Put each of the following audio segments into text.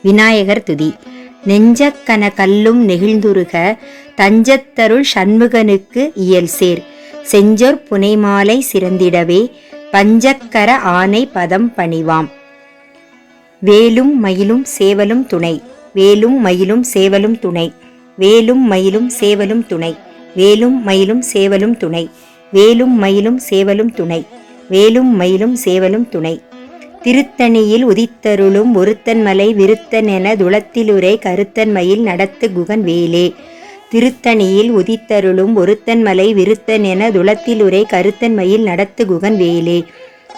விநாயகர் துதி. நெஞ்சக்கன கல்லும் நெகிழ்ந்துருக தஞ்சத்தருள் சண்முகனுக்கு இயல்சேர் செஞ்சொற் புனைமாலை சிறந்திடவே பஞ்சக்கர ஆனை பதம் பணிவாம். வேலும் மயிலும் சேவலும் துணை. வேலும் மயிலும் சேவலும் துணை. வேலும் மயிலும் சேவலும் துணை. வேலும் மயிலும் சேவலும் துணை. வேலும் மயிலும் சேவலும் துணை. வேலும் மயிலும் சேவலும் துணை. திருத்தணியில் உதித்தருளும் ஒருத்தன் மலை விருத்தன் என துளத்திலுரை கருத்தன் மயில் நடத்து குகன் வேலே. திருத்தணியில் உதித்தருளும் ஒருத்தன் மலை விருத்தன் என துளத்திலுரை கருத்தன் மயில் நடத்து குகன் வேலே.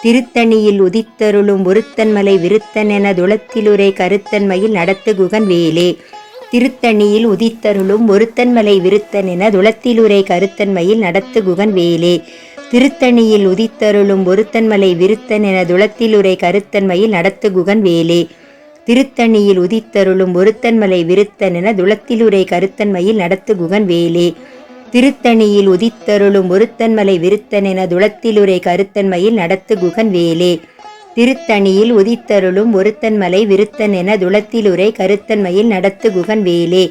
திருத்தணியில் உதித்தருளும் ஒருத்தன் மலை விருத்தன் என துளத்திலுரை கருத்தன் மயில் நடத்து குகன் வேலே. திருத்தணியில் உதித்தருளும் ஒருத்தன் மலை விருத்தன் என துளத்திலுரை கருத்தன் மயில் நடத்து குகன் வேலே. திருத்தணியில் உதித்தருளும் ஒருத்தன் மலை விருத்தன் என துளத்திலுரை கருத்தன் மயில் நடத்து குகன் வேலே. திருத்தணியில் உதித்தருளும் ஒருத்தன் மலை விருத்தன் என துளத்திலுரை கருத்தன் மயில் நடத்து குகன் வேலே. திருத்தணியில் உதித்தருளும் ஒருத்தன் மலை விருத்தன் என துளத்திலுரை கருத்தன் மயில் நடத்து குகன் வேலே. திருத்தணியில் உதித்தருளும் ஒருத்தன் மலை விருத்தன் என துளத்திலுரை கருத்தன் மயில் நடத்து குகன் வேலே.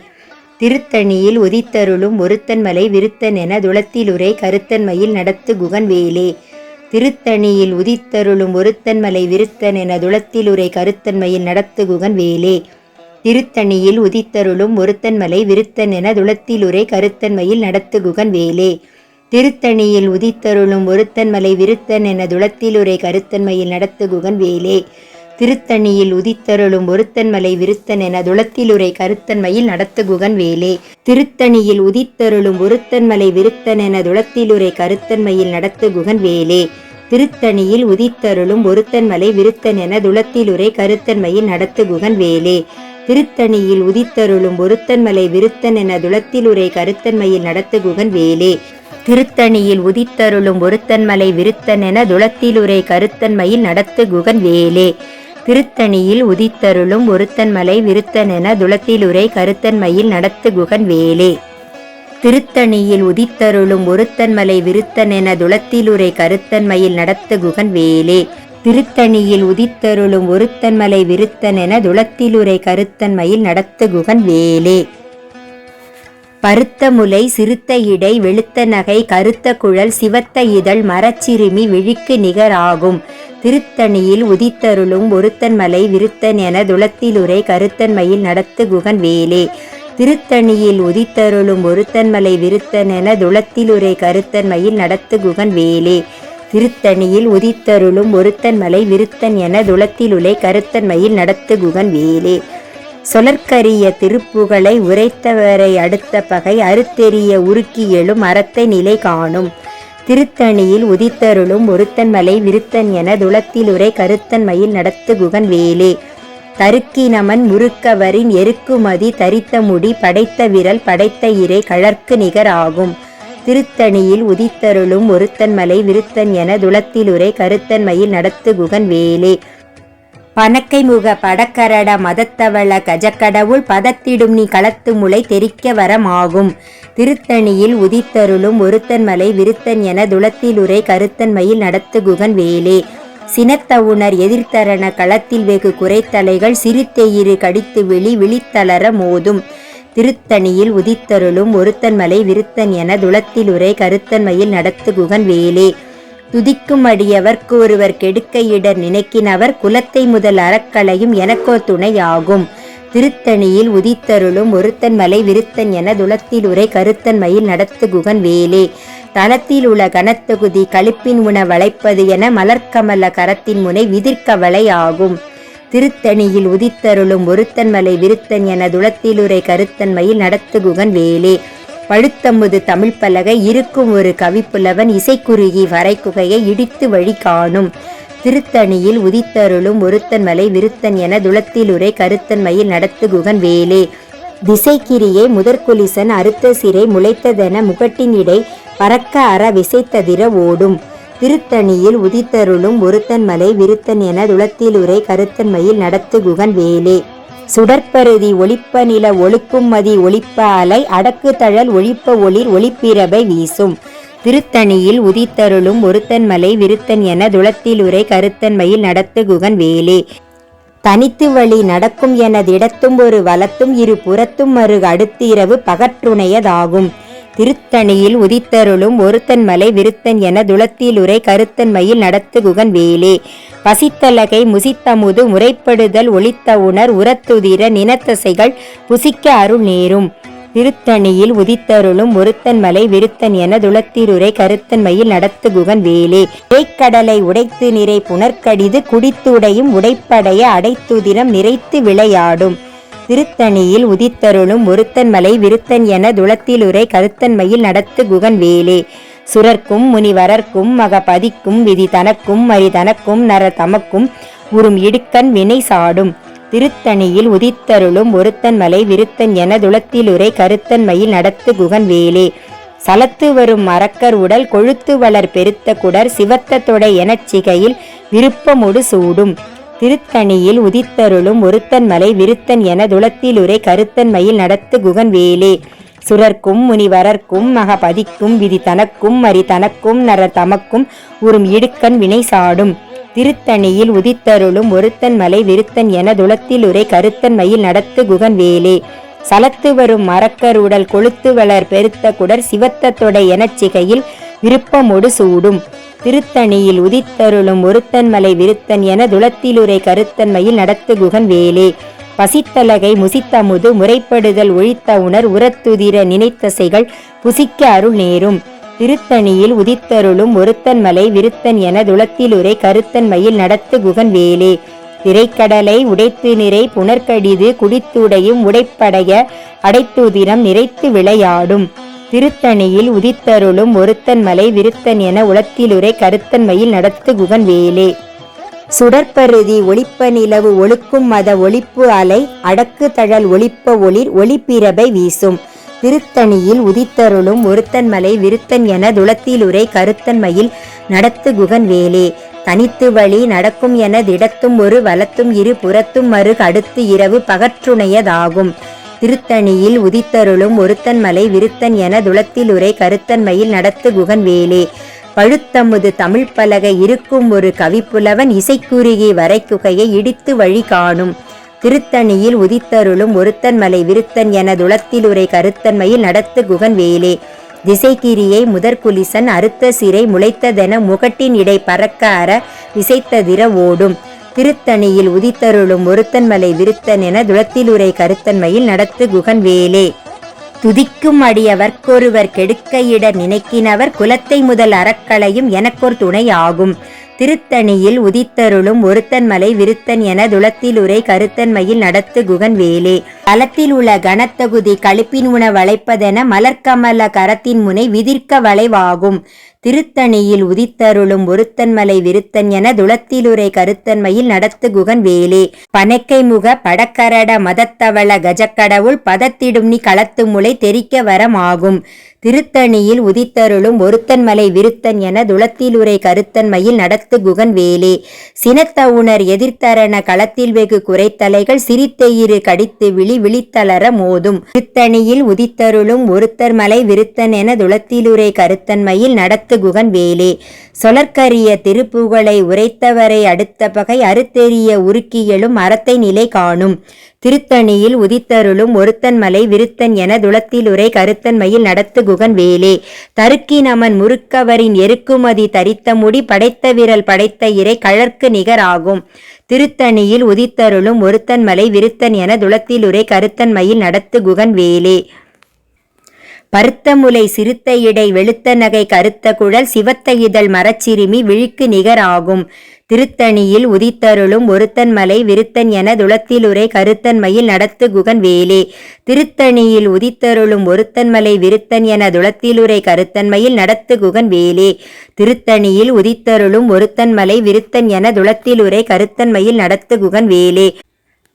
திருத்தணியில் உதித்தருளும் ஒருத்தன் மலை விருத்தன் என துளத்திலுரை கருத்தன் மயில் நடத்து குகன் வேலே. திருத்தணியில் உதித்தருளும் ஒருத்தன் மலை விருத்தன் என துளத்திலுரை கருத்தன் மயில் நடத்து குகன் வேலே. திருத்தணியில் உதித்தருளும் ஒருத்தன் மலை விருத்தன் என துளத்திலுரை கருத்தன் மயில் நடத்து குகன் வேலே. திருத்தணியில் உதித்தருளும் ஒருத்தன் மலை விருத்தன் என துளத்திலுரை கருத்தன் மயில் நடத்து குகன் வேலே. திருத்தணியில் உதித்தருளும் ஒருத்தன் மலை விருத்தன் என துளத்திலுரை கருத்தன் மயில் நடத்து குகன் வேலே. திருத்தணியில் உதித்தருளும் ஒருத்தன் மலை விருத்தன் என துளத்திலுரை கருத்தன் மயில் நடத்து குகன் வேலே. திருத்தணியில் உதித்தருளும் ஒருத்தன் மலை விருத்தன் என துளத்திலுரை கருத்தன் மயில் நடத்து குகன் வேலே. திருத்தணியில் உதித்தருளும் ஒருத்தன் மலை விருத்தன் என துளத்திலுரை கருத்தன் மயில் நடத்து குகன் வேலே. திருத்தணியில் உதித்தருளும் ஒருத்தன் மலை விருத்தன் என துளத்திலுரை கருத்தன் மயில் நடத்து குகன் வேலே. திருத்தணியில் உதித்தருளும் ஒருத்தன் மலை விருத்தன் என துளத்திலுரை கருத்தன் மயில் நடத்து குகன் வேலே. திருத்தணியில் உதித்தருளும் ஒருத்தன் மலை விருத்தன் என துளத்திலுரை கருத்தன் மயில் நடத்து குகன் வேலே. திருத்தணியில் உதித்தருளும் ஒருத்தன் மலை விருத்தன் என துளத்திலுரை கருத்தன் மயில் நடத்து குகன் வேலே. பருத்த முலை சிறுத்த இடை வெளுத்த நகை கருத்த குழல் சிவத்த இதழ் மரச்சிறுமி விழிக்கு நிகராகும். திருத்தணியில் உதித்தருளும் ஒருத்தன் மலை விருத்தன் என துளத்திலுரை கருத்தன் மயில் நடத்து குகன் வேலே. திருத்தணியில் உதித்தருளும் ஒருத்தன் மலை விருத்தன் என துளத்திலுரை கருத்தன் மயில் நடத்து குகன் வேலே. திருத்தணியில் உதித்தருளும் ஒருத்தன் மலை விருத்தன் என துளத்திலுரை கருத்தன் மயில் நடத்து குகன் வேலே. சொலற்கரிய திருப்புகழை உரைத்தவரை அடுத்த பகை அறுத்தெறிய உருக்கி எழும் அறத்தை நிலை காணும். திருத்தணியில் உதித்தருளும் ஒருத்தன் மலை விருத்தன் என துளத்திலுரை கருத்தன் மயில் நடத்து குகன் வேலே. தருக்கினமன் முறுக்கவரின் எருக்குமதி தரித்த முடி படைத்த விரல் படைத்த இறை கழற்கு நிகராகும். திருத்தணியில் உதித்தருளும் ஒருத்தன் மலை விருத்தன் என துளத்திலுரை கருத்தன் மயில் நடத்து குகன் வேலே. பனக்கை முக படக்கரட மதத்தவள கஜக்கடவுள் பதத்திடும் நீ களத்து முளை தெரிக்க வரமாகும். திருத்தணியில் உதித்தருளும் ஒருத்தன் மலை விருத்தன் என துளத்திலுரை கருத்தன் மயில் நடத்து குகன் வேலே. சினத்தவுணர் எதிர்த்தரண களத்தில் வெகு குறைத்தலைகள் சிறுத்தெயிறு கடித்து விழித்தளர மோதும். திருத்தணியில் உதித்தருளும் ஒருத்தன் மலை விருத்தன் என துளத்திலுரை கருத்தன் மயில் நடத்து குகன் வேலே. துதிக்கும் அடியவர்க்கு ஒருவர் கெடுக்க இடர் நினைக்கினவர் குலத்தை முதல் அறக்களையும் எனக்கோ துணையாகும். திருத்தணியில் உதித்தருளும் ஒருத்தன் மலை விருத்தன் என துளத்திலுரை கருத்தன் மயில் நடத்து குகன் வேலே. தளத்தில் உள்ள கனத்தொகுதி களிப்பின் உண வளைப்பது என மலர்கமல கரத்தின் முனை விதிர்க்கவளை ஆகும். திருத்தணியில் உதித்தருளும் ஒருத்தன் மலை விருத்தன் என துளத்திலுரை கருத்தன் மயில் நடத்து குகன் வேலே. பழுத்தமுது தமிழ் பலகை இருக்கும் ஒரு கவிப்புலவன் இசைக்குறுகி வரைக்குகையை இடித்து வழி காணும். திருத்தணியில் உதித்தருளும் ஒருத்தன் மலை விருத்தன் என துளத்திலுரை கருத்தன் மயில் நடத்து குகன் வேலே. திசைக்கிரியை முதற்குலிசன் அறுத்த சிறை முளைத்ததென முகட்டின் இடை பறக்க அற விசைத்ததிர ஓடும். திருத்தணியில் உதித்தருளும் ஒருத்தன் மலை விருத்தன் என துளத்திலுரை கருத்தன் மயில் நடத்து குகன் வேலே. சுடற்பருதி ஒளிப்ப நில ஒழுக்கும் மதி ஒளிப்ப அலை அடக்கு தழல் ஒளிப்ப ஒளிர் ஒளிப்பிரபை வீசும். திருத்தணியில் உதித்தருளும் ஒருத்தன் மலை விருத்தன் என துளத்திலுரை கருத்தன் மயில் நடத்து குகன் வேலே. தனித்து வழி நடக்கும் எனதிடத்தும் ஒரு வலத்தும் இரு புறத்தும் மறு அடுத்து இரவு பகற்றுணையதாகும். திருத்தணியில் உதித்தருளும் ஒருத்தன் மலை விருத்தன் என துளத்திலுரை கருத்தன்மையில் நடத்து குகன் வேலே. பசித்தலகை முசித்தமுது முறைப்படுதல் ஒளித்த உணர் உரத்துதிர நினத்தசைகள் புசிக்க அருள் நேரும். திருத்தணியில் உதித்தருளும் ஒருத்தன் மலை விருத்தன் என துளத்திலுரை கருத்தன்மையில் நடத்து குகன் வேலே. இறைக்கடலை உடைத்து நிறை புனர்கடிது குடித்துடையும் உடைப்படைய அடைத்துதிரம் நிறைத்து விளையாடும். திருத்தணியில் உதித்தருளும் ஒருத்தன் மலை விருத்தன் என துளத்திலுரை கருத்தன்மையில் நடத்து குகன் வேலே. சுரர்க்கும் முனிவரர்க்கும் மகபதிக்கும் விதி தனக்கும் மரி தனக்கும் நர தமக்கும் உறும் இடுக்கண் வினை சாடும். திருத்தணியில் உதித்தருளும் ஒருத்தன் மலை விருத்தன் என துளத்திலுரை கருத்தன்மையில் நடத்து குகன் வேலே. சலத்து வரும் மரக்கர் உடல் கொழுத்து வளர் பெருத்த குடர் சிவத்த தொடை எனச் சிகையில் விருப்பமொடு சூடும். திருத்தணியில் உதித்தருளும் ஒருத்தன் மலை விருத்தன் என துளத்திலுரை கருத்தன்மையில் நடத்து குகன் வேலே. சுரர்க்கும் முனிவரர்க்கும் மகபதிக்கும் விதி தனக்கும் மரி தனக்கும் நர தமக்கும் உறும் இடுக்கண் வினை சாடும். திருத்தணியில் உதித்தருளும் ஒருத்தன் மலை விருத்தன் என துளத்திலுரை கருத்தன்மையில் நடத்து குகன் வேலே. சலத்து வரும் மரக்கர் உடல் கொழுத்து வளர் பெருத்த குடர் சிவத்த தொடை எனச் சிகையில் விருப்பமொடு சூடும். திருத்தணியில் உதித்தருளும் ஒருத்தன் மலை விருத்தன் என துளத்திலுரை கருத்தன்மையில் நடத்து குகன் வேலே. பசித்தலகை முசித்தமுது முறைப்படுதல் ஒழித்த உணர் உரத்துதிர நினைத்தசைகள் புசிக்க அருள் நேரும். திருத்தணியில் உதித்தருளும் ஒருத்தன் மலை விருத்தன் என துளத்திலுரை கருத்தன்மையில் நடத்து குகன் வேலே. திரைக்கடலை உடைத்து நிறை புனர்கடிது குடித்துடையும் உடைப்படைய அடைத்துதிரம் நிறைத்து விளையாடும். திருத்தணியில் உதித்தருளும் ஒருத்தன் மலை விருத்தன் என உளத்திலுரை கருத்தன்மையில் நடத்து குகன் வேலே. சுடற்பருதி ஒளிப்ப நிலவு ஒழுக்கும் மத ஒளிப்பு அலை அடக்கு தழல் ஒளிப்ப ஒளிர் ஒளிப்பிரபை வீசும். திருத்தணியில் உதித்தருளும் ஒருத்தன் மலை விருத்தன் என துளத்திலுரை கருத்தன்மையில் நடத்து குகன் வேலே. தனித்து வழி நடக்கும் என திடத்தும் ஒரு வலத்தும் இரு புறத்தும் மறு அடுத்து இரவு பகற்றுணையதாகும். திருத்தணியில் உதித்தருளும் ஒருத்தன் மலை விருத்தன் என துளத்திலுரை கருத்தன்மையில் நடத்து குகன் வேலே. பழுத்தமுது தமிழ் பலகை இருக்கும் ஒரு கவிப்புலவன் இசைக்குறுகி வரைக்குகையை இடித்து வழி காணும். திருத்தணியில் உதித்தருளும் ஒருத்தன் மலை விருத்தன் என துளத்திலுரை கருத்தன்மையில் நடத்து குகன் வேலே. திசைக்கிரியை முதற்குலிசன் அறுத்த சிறை முளைத்ததென முகட்டின் இடை பறக்க அற விசைத்ததிர ஓடும். திருத்தணியில் உதித்தருளும் ஒருத்தன் மலை விருத்தன் என துளத்திலுரை கருத்தன்மையில் நடத்து குகன் வேலே. துதிக்கும் அடியவர்க்கொருவர் கெடுக்க இடர் நினைக்கினவர் குலத்தை முதல் அறக்களையும் எனக்கொரு துணை ஆகும். திருத்தணியில் உதித்தருளும் ஒருத்தன் மலை விருத்தன் என துளத்திலுரை கருத்தன்மையில் நடத்து குகன் வேலே. தலத்தில் உள்ள கனத்தகுதி களிப்பின் உண வளைப்பதென மலர்கமல கரத்தின் முனை விதிர்க்க வளைவாகும். திருத்தணியில் உதித்தருளும் ஒருத்தன் மலை விருத்தன் என துளத்திலுரை கருத்தன்மையில் நடத்து குகன் வேலே. பனைக்கை முக படக்கரட மதத்தவள கஜக்கடவுள் பதத்திடும் நீ களத்து முளை தெரிக்க வரமாகும். திருத்தணியில் உதித்தருளும் ஒருத்தன் மலை விருத்தன் என துளத்திலுரை கருத்தன்மையில் நடத்து குகன் வேலே. சினத்த உணர் எதிர்த்தரண களத்தில் வெகு குறைத்தலைகள் சிரித்தெயிறு கடித்து விழித்தளர மோதும். திருத்தணியில் உதித்தருளும் ஒருத்தர் மலை விருத்தன் என துளத்திலுரை கருத்தன்மையில் நடத்து குகன் வேலே. சொலற்கரிய திருப்புகழை உரைத்தவரை அடுத்த பகை அறுத்தெறிய உருக்கியலும் அறத்தை நிலை காணும். திருத்தணியில் உதித்தருளும் ஒருத்தன் மலை விருத்தன் என துளத்திலுரை கருத்தன்மையில் நடத்து குகன் வேலே. தருக்கி நமன் முறுக்கவரின் எருக்குமதி தரித்த முடி படைத்த விரல் படைத்த இறை கழற்கு நிகராகும். திருத்தணியில் உதித்தருளும் ஒருத்தன் மலை விருத்தன் என துளத்திலுரை கருத்தன்மையில் நடத்து குகன் வேலே. பருத்த முலை சிறுத்த இடை வெளுத்த நகை கருத்த குழல் சிவத்த இதழ் மரச்சிறுமி விழிக்கு நிகராகும். திருத்தணியில் உதித்தருளும் ஒருத்தன் மலை விருத்தன் என துளத்திலுரை கருத்தன்மையில் நடத்து குகன் வேலே. திருத்தணியில் உதித்தருளும் ஒருத்தன் மலை விருத்தன் என துளத்திலுரை கருத்தன்மையில் நடத்து குகன் வேலே. திருத்தணியில் உதித்தருளும் ஒருத்தன் மலை விருத்தன் என துளத்திலுரை கருத்தன்மையில் நடத்து குகன் வேலே.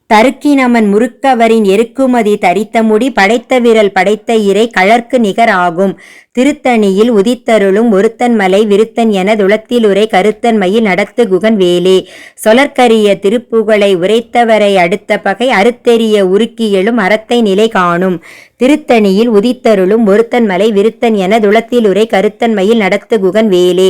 தருக்கி நமன் முறுக்கவரின் எருக்குமதி தரித்த முடி படைத்த விரல் படைத்த இறை கழற்கு நிகராகும். திருத்தணியில் உதித்தருளும் ஒருத்தன் மலை விருத்தன் என துளத்திலுரை கருத்தன்மையில் நடத்து குகன் வேலே. சொலற்கரிய திருப்புகழை உரைத்தவரை அடுத்த பகை அறுத்தெறிய உருக்கி எழும் அறத்தை நிலை காணும். திருத்தணியில் உதித்தருளும் ஒருத்தன் மலை விருத்தன் என துளத்திலுரை கருத்தன்மையில் நடத்து குகன் வேலே.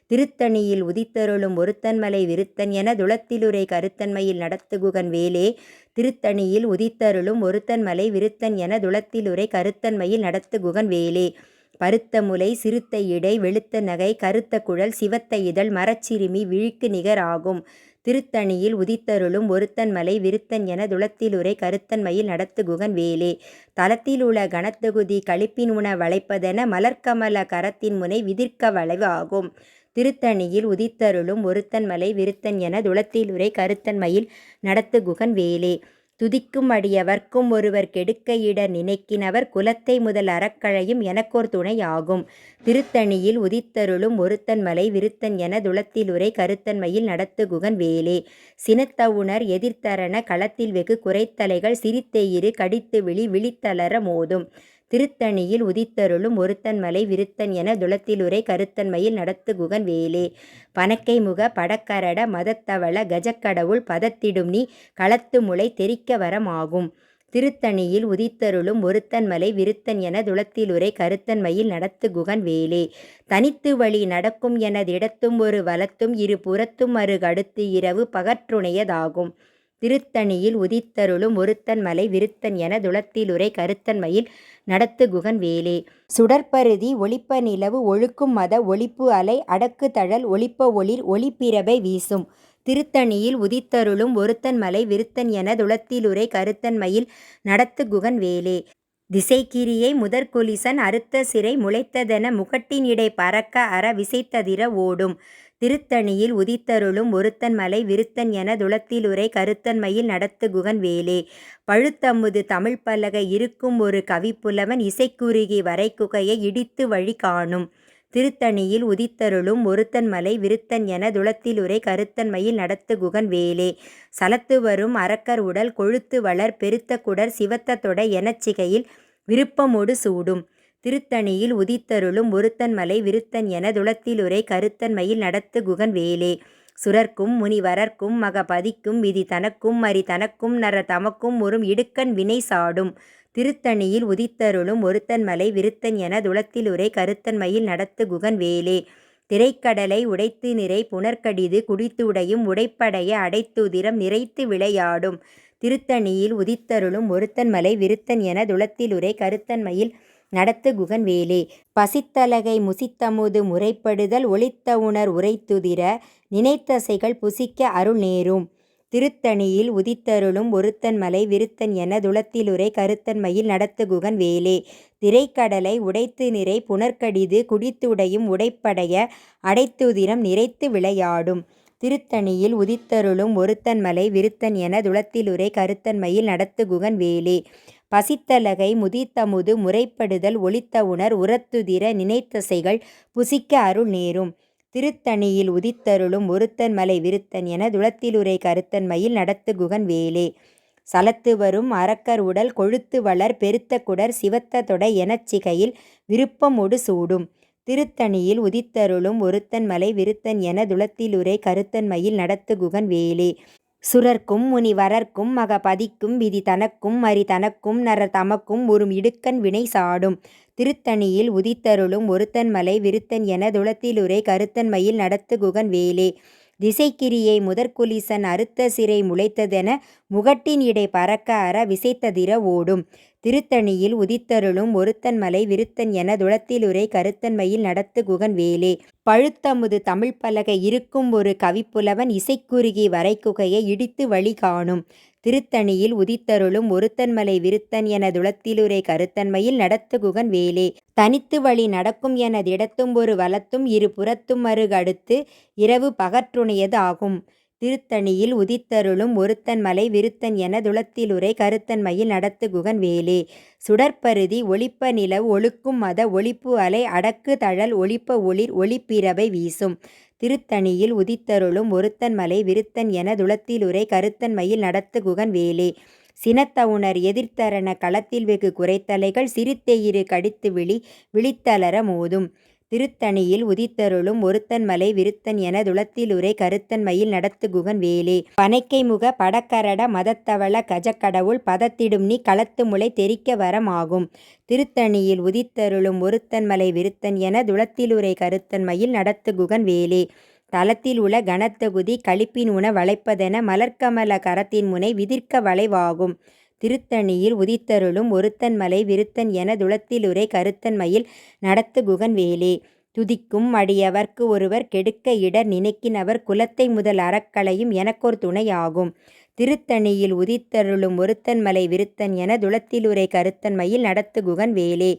திருத்தணியில் உதித்தருளும் ஒருத்தன்மலை விருத்தன் என துளத்திலுரை கருத்தன்மையில் நடத்துகுகன் வேலே. திருத்தணியில் உதித்தருளும் ஒருத்தன்மலை விருத்தன் என துளத்திலுரை கருத்தன்மையில் நடத்துகுகன் வேலே. பருத்த முலை சிறுத்த இடை வெளுத்த நகை கருத்த குழல் சிவத்த இதழ் மரச்சிறுமி விழிக்கு நிகர் ஆகும். திருத்தணியில் உதித்தருளும் ஒருத்தன்மலை விருத்தன் என துளத்திலுரை கருத்தன்மையில் நடத்துகுகன் வேலே. தலத்திலுள கணத்தகுதி களிப்பின் உண வளைப்பதென மலர்க்கமல கரத்தின் முனை விதிர்க்க வளைவு ஆகும். திருத்தணியில் உதித்தருளும் ஒருத்தன்மலை விருத்தன் என துளத்திலுரை கருத்தன்மையில் நடத்துகுகன் வேலே. துதிக்கும் அடியவர்க்கும் ஒருவர் கெடுக்க இடர் நினைக்கினவர் குலத்தை முதல் அறக்கழையும் எனக்கோர் துணை ஆகும். திருத்தணியில் உதித்தருளும் ஒருத்தன்மலை விருத்தன் என துளத்திலுரை கருத்தன்மையில் நடத்துகுகன் வேலே. சினத்தவுணர் எதிர்த்தரன களத்தில் வெகு குறைத்தலைகள் சிரித்தெயிறு கடித்து விழித்தளர மோதும். திருத்தணியில் உதித்தருளும் ஒருத்தன்மலை விருத்தன் என துளத்திலுரை கருத்தன்மையில் நடத்துகுகன் வேலே. பனக்கை முக படக்கரட மதத்தவள கஜக்கடவுள் பதத்திடும் நீ களத்து முளை தெரிக்க வரமாகும். திருத்தணியில் உதித்தருளும் ஒருத்தன்மலை விருத்தன் என துளத்திலுரை கருத்தன்மையில் நடத்துகுகன் வேலே. தனித்து வழி நடக்கும் எனதிடத்தும் ஒரு வலத்தும் இரு புறத்தும் கடுத்து இரவு பகற்றுணையதாகும். திருத்தணியில் உதித்தருளும் ஒருத்தன்மலை விருத்தன் என துளத்திலுரை கருத்தன்மையில் நடத்துகுகன் வேலே. சுடற்பருதி ஒளிப்ப நிலவு ஒழுக்கும் மத ஒளிப்பு அலை அடக்கு தழல் ஒளிப்ப ஒளிர் ஒளிப்பிரபை வீசும். திருத்தணியில் உதித்தருளும் ஒருத்தன்மலை விருத்தன் என துளத்திலுரை கருத்தன்மையில் நடத்துகுகன் வேலே. திசைக்கிரியை முதற்குலிசன் அறுத்த சிறை முளைத்ததென முகட்டின் இடை பறக்க அற விசைத்ததிர ஓடும். திருத்தணியில் உதித்தருளும் ஒருத்தன்மலை விருத்தன் என துளத்திலுரை கருத்தன்மையில் நடத்துகுகன் வேலே. பழுத்தமுது தமிழ் பலகை இருக்கும் ஒரு கவிப்புலவன் இசைக்குறுகி வரைக்குகையை இடித்து வழி காணும். திருத்தணியில் உதித்தருளும் ஒருத்தன்மலை விருத்தன் என துளத்திலுரை கருத்தன்மையில் நடத்துகுகன் வேலே. சலத்து வரும் அரக்கர் உடல் கொழுத்து வளர் பெருத்த குடர் சிவத்த தொடை எனச்சிகையில் விருப்பமொடு சூடும். திருத்தணியில் உதித்தருளும் ஒருத்தன்மலை விருத்தன் என துளத்திலுரை கருத்தன்மையில் நடத்துகுகன் வேலே. சுரர்க்கும் முனிவரர்க்கும் மகபதிக்கும் விதி தனக்கும் மரி தனக்கும் நர தமக்கும் ஒரும் இடுக்கண் வினை சாடும். திருத்தணியில் உதித்தருளும் ஒருத்தன்மலை விருத்தன் என துளத்திலுரை கருத்தன்மையில் நடத்துகுகன் வேலே. திரைக்கடலை உடைத்து நிறை புனர்கடிது குடித்து உடையும் உடைப்படைய அடைத்துதிரம் நிறைத்து விளையாடும். திருத்தணியில் உதித்தருளும் ஒருத்தன்மலை விருத்தன் என துளத்திலுரை கருத்தன்மையில் நடத்துகுகன் வேலே. பசித்தலகை முசித்தமுது முறைப்படுதல் ஒளித்த உணர் உரைத்துதிர நினைத்தசைகள் புசிக்க அருள் நேரும். திருத்தணியில் உதித்தருளும் ஒருத்தன்மலை விருத்தன் என துளத்திலுரை கருத்தன்மையில் நடத்துகுகன் வேலே. திரைக்கடலை உடைத்து நிறை புனர்கடிது குடித்துடையும் உடைப்படைய அடைத்துதிரம் நிறைத்து விளையாடும். திருத்தணியில் உதித்தருளும் ஒருத்தன்மலை விருத்தன் என துளத்திலுரை கருத்தன்மையில் நடத்துகுகன் வேலே. பசித்தலகை முதித்தமுது முறைப்படுதல் ஒளித்த உணர் உரத்துதிர நினைத்தசைகள் புசிக்க அருள் நேரும். திருத்தணியில் உதித்தருளும் ஒருத்தன்மலை விருத்தன் என துளத்திலுரை கருத்தன்மையில் நடத்துகுகன் வேலே. சலத்து வரும் அரக்கர் உடல் கொழுத்து வளர் பெருத்த குடர் சிவத்த தொடை எனச்சிகையில் விருப்பமொடு சூடும். திருத்தணியில் உதித்தருளும் ஒருத்தன்மலை விருத்தன் என துளத்திலுரை கருத்தன்மையில் நடத்துகுகன் வேலே. சுரர்க்கும் முனிவரர்க்கும் மகபதிக்கும் விதி தனக்கும் மரி தனக்கும் நர தமக்கும் ஒரும் இடுக்கண் வினை சாடும். திருத்தணியில் உதித்தருளும் ஒருத்தன்மலை விருத்தன் என துளத்திலுரை கருத்தன்மையில் நடத்துகுகன் வேலே. திசைக்கிரியை முதற்குலிசன் அறுத்த சிறை முளைத்ததென முகட்டின் இடை பறக்க அற விசைத்ததிர ஓடும். திருத்தணியில் உதித்தருளும் ஒருத்தன்மலை விருத்தன் என துளத்திலுரை கருத்தன்மையில் நடத்துகுகன் வேலே. பழுத்தமுது தமிழ் பலகை இருக்கும் ஒரு கவிப்புலவன் இசைக்குறுகி வரைக்குகையை இடித்து வழி காணும். திருத்தணியில் உதித்தருளும் ஒருத்தன்மலை விருத்தன் என துளத்திலுரை கருத்தன்மையில் நடத்துகுகன் வேலே. தனித்து வழி நடக்கும் எனதிடத்தும் ஒரு வலத்தும் இரு புறத்தும் கடுத்து இரவு பகற்றுணையது ஆகும். திருத்தணியில் உதித்தருளும் ஒருத்தன்மலை விருத்தன் என துளத்திலுரை கருத்தன்மையில் நடத்துகுகன் வேலே. சுடற்பருதி ஒளிப்ப நிலவு ஒழுக்கும் மத ஒளிப்பு அலை அடக்கு தழல் ஒளிப்ப ஒளிர் ஒளிப்பிரபை வீசும். திருத்தணியில் உதித்தருளும் ஒருத்தன்மலை விருத்தன் என துளத்திலுரை கருத்தன்மையில் நடத்துகுகன் வேலே. சினத்தவுணர் எதிர்த்தரன களத்தில் வெகு குறைத்தலைகள் சிரித்தெயிறு கடித்து விழித்தளர மோதும். திருத்தணியில் உதித்தருளும் ஒருத்தன் மலை விருத்தன் என துளத்திலுரை கருத்தன் மயில் நடத்துகுகன் வேலே. பனைக்கைமுக படக்கரட மதத்தவள கஜக்கடவுள் பதத்திடும் நீ களத்து முளை தெரிக்க வரமாகும். திருத்தணியில் உதித்தருளும் ஒருத்தன் மலை விருத்தன் என துளத்திலுரை கருத்தன் மயில் நடத்துகுகன் வேலே. தலத்தில் உள கனத்தகுதி களிப்பின் உண வளைப்பதென மலர்க்கமல கரத்தின் முனை விதிர்க்க வளைவாகும். திருத்தணியில் உதித்தருளும் ஒருத்தன் மலை விருத்தன் என துளத்திலுரை கருத்தன் மயில் நடத்துகுகன் வேலே. துதிக்கும் அடியவர்க்கு ஒருவர் கெடுக்க இடர் நினைக்கின் அவர் குலத்தை முதல் அறக்களையும் எனக்கொரு துணையாகும். திருத்தணியில் உதித்தருளும் ஒருத்தன் மலை விருத்தன் என துளத்திலுரை கருத்தன் மயில் நடத்துகுகன் வேலே.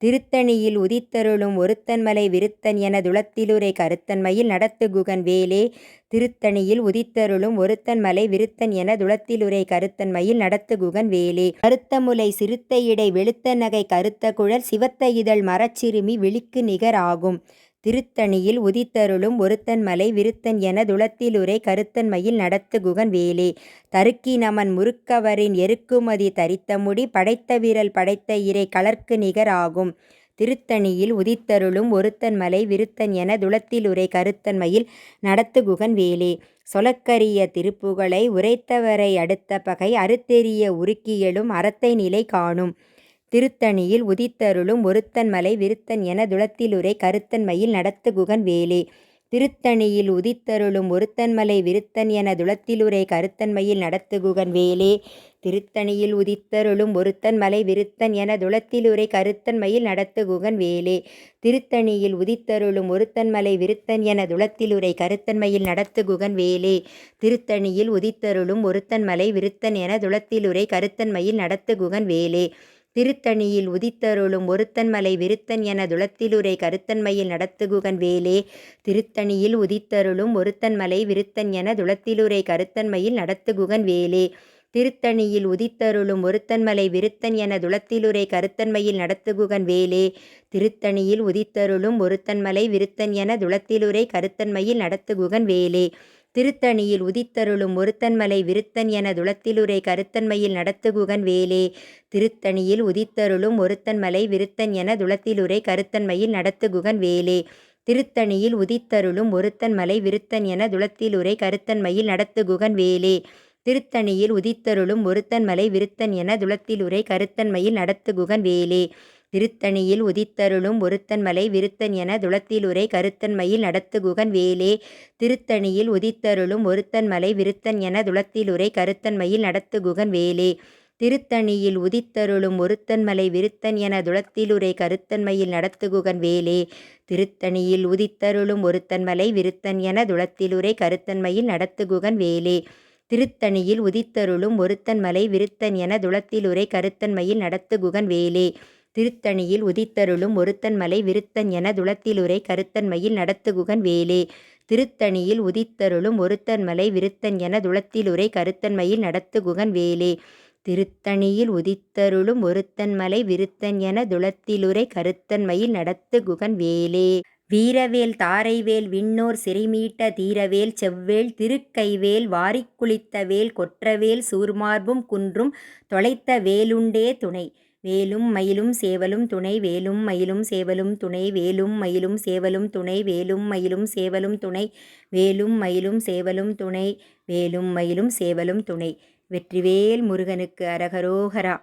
திருத்தணியில் உதித்தருளும் ஒருத்தன் மலை விருத்தன் என துளத்திலுரை கருத்தன் மயில் நடத்துகுகன் வேலே. திருத்தணியில் உதித்தருளும் ஒருத்தன் மலை விருத்தன் என துளத்திலுரை கருத்தன் மயில் நடத்துகுகன் வேலே. கருத்த முலை சிறுத்த இடை வெளுத்த நகை கருத்த குழல் சிவத்த இதழ் மரச்சிறுமி விழிக்கு நிகர் ஆகும். திருத்தணியில் உதித்தருளும் ஒருத்தன் மலை விருத்தன் என துளத்திலுரை கருத்தன் மயில் நடத்துகுகன் வேலே. தருக்கி நமன் முறுக்கவரின் எருக்குமதி தரித்த முடி படைத்த விரல் படைத்த இறை கலர்க்கு நிகர் ஆகும். திருத்தணியில் உதித்தருளும் ஒருத்தன் மலை விருத்தன் என துளத்திலுரை கருத்தன் மயில் நடத்துகுகன் வேலே. சொலக்கரிய திருப்புகழை உரைத்தவரை அடுத்த பகை அறுத்தெறிய உருக்கியலும் அறத்தை நிலை காணும். திருத்தணியில் உதித்தருளும் ஒருத்தன் மலை விருத்தன் என துளத்திலுரை கருத்தன் மயில் நடத்துகுகன் வேலே. திருத்தணியில் உதித்தருளும் ஒருத்தன் மலை விருத்தன் என துளத்திலுரை கருத்தன் மயில் நடத்துகுகன் வேலே. திருத்தணியில் உதித்தருளும் ஒருத்தன் மலை விருத்தன் என துளத்திலுரை கருத்தன் மயில் நடத்துகுகன் வேலே. திருத்தணியில் உதித்தருளும் ஒருத்தன் மலை விருத்தன் என துளத்திலுரை கருத்தன் மயில் நடத்துகுகன் வேலே. திருத்தணியில் உதித்தருளும் ஒருத்தன் மலை விருத்தன் என துளத்திலுரை கருத்தன் மயில் நடத்துகுகன் வேலே. திருத்தணியில் உதித்தருளும் ஒருத்தன் மலை விருத்தன் என துளத்திலுரை கருத்தன் மயில் நடத்துகுகன் வேலே. திருத்தணியில் உதித்தருளும் ஒருத்தன் மலை விருத்தன் என துளத்திலுரை கருத்தன் மயில் நடத்துகுகன் வேலே. திருத்தணியில் உதித்தருளும் ஒருத்தன் மலை விருத்தன் என துளத்திலுரை கருத்தன் மயில் நடத்துகுகன் வேலே. திருத்தணியில் உதித்தருளும் ஒருத்தன் மலை விருத்தன் என துளத்திலுரை கருத்தன் மயில் நடத்துகுகன் வேலே. திருத்தணியில் உதித்தருளும் ஒருத்தன் மலை விருத்தன் என துளத்திலுரை கருத்தன் மயில் நடத்துகுகன் வேலே. திருத்தணியில் உதித்தருளும் ஒருத்தன் மலை விருத்தன் என துளத்திலுரை கருத்தன் மயில் நடத்துகுகன் வேலே. திருத்தணியில் உதித்தருளும் ஒருத்தன் மலை விருத்தன் என துளத்திலுரை கருத்தன் மயில் நடத்துகுகன் வேலே. திருத்தணியில் உதித்தருளும் ஒருத்தன் மலை விருத்தன் என துளத்திலுரை கருத்தன் மயில் நடத்துகுகன் வேலே. திருத்தணியில் உதித்தருளும் ஒருத்தன் மலை விருத்தன் என துளத்திலுரை கருத்தன் மயில் நடத்துகுகன் வேலே. திருத்தணியில் உதித்தருளும் ஒருத்தன் மலை விருத்தன் என துளத்திலுரை கருத்தன் மயில் நடத்துகுகன் வேலே. திருத்தணியில் உதித்தருளும் ஒருத்தன் மலை விருத்தன் என துளத்திலுரை கருத்தன் மயில் நடத்துகுகன் வேலே. திருத்தணியில் உதித்தருளும் ஒருத்தன் மலை விருத்தன் என துளத்திலுரை கருத்தன் மயில் நடத்துகுகன் வேலே. திருத்தணியில் உதித்தருளும் ஒருத்தன் மலை விருத்தன் என துளத்திலுரை கருத்தன் மயில் நடத்துகுகன் வேலே. திருத்தணியில் உதித்தருளும் ஒருத்தன் மலை விருத்தன் என துளத்திலுரை கருத்தன் மயில் நடத்துகுகன் வேலே. திருத்தணியில் உதித்தருளும் ஒருத்தன் மலை விருத்தன் என துளத்திலுரை கருத்தன் மயில் நடத்துகுகன் வேலே. திருத்தணியில் உதித்தருளும் ஒருத்தன் மலை விருத்தன் என துளத்திலுரை கருத்தன் மயில் நடத்துகுகன் வேலே. வீரவேல் தாரைவேல் விண்ணோர் சிறைமீட்ட தீரவேல் செவ்வேல் திருக்கைவேல் வாரிக் குளித்த வேல் கொற்றவேல் சூர்மார்பும் குன்றும் தொலைத்த வேலுண்டே துணை. வேலும் மயிலும் சேவலும் துணை. வேலும் மயிலும் சேவலும் துணை. வேலும் மயிலும் சேவலும் துணை. வேலும் மயிலும் சேவலும் துணை. வேலும் மயிலும் சேவலும் துணை. வேலும் மயிலும் சேவலும் துணை. வெற்றிவேல் முருகனுக்கு அரகரோகரா.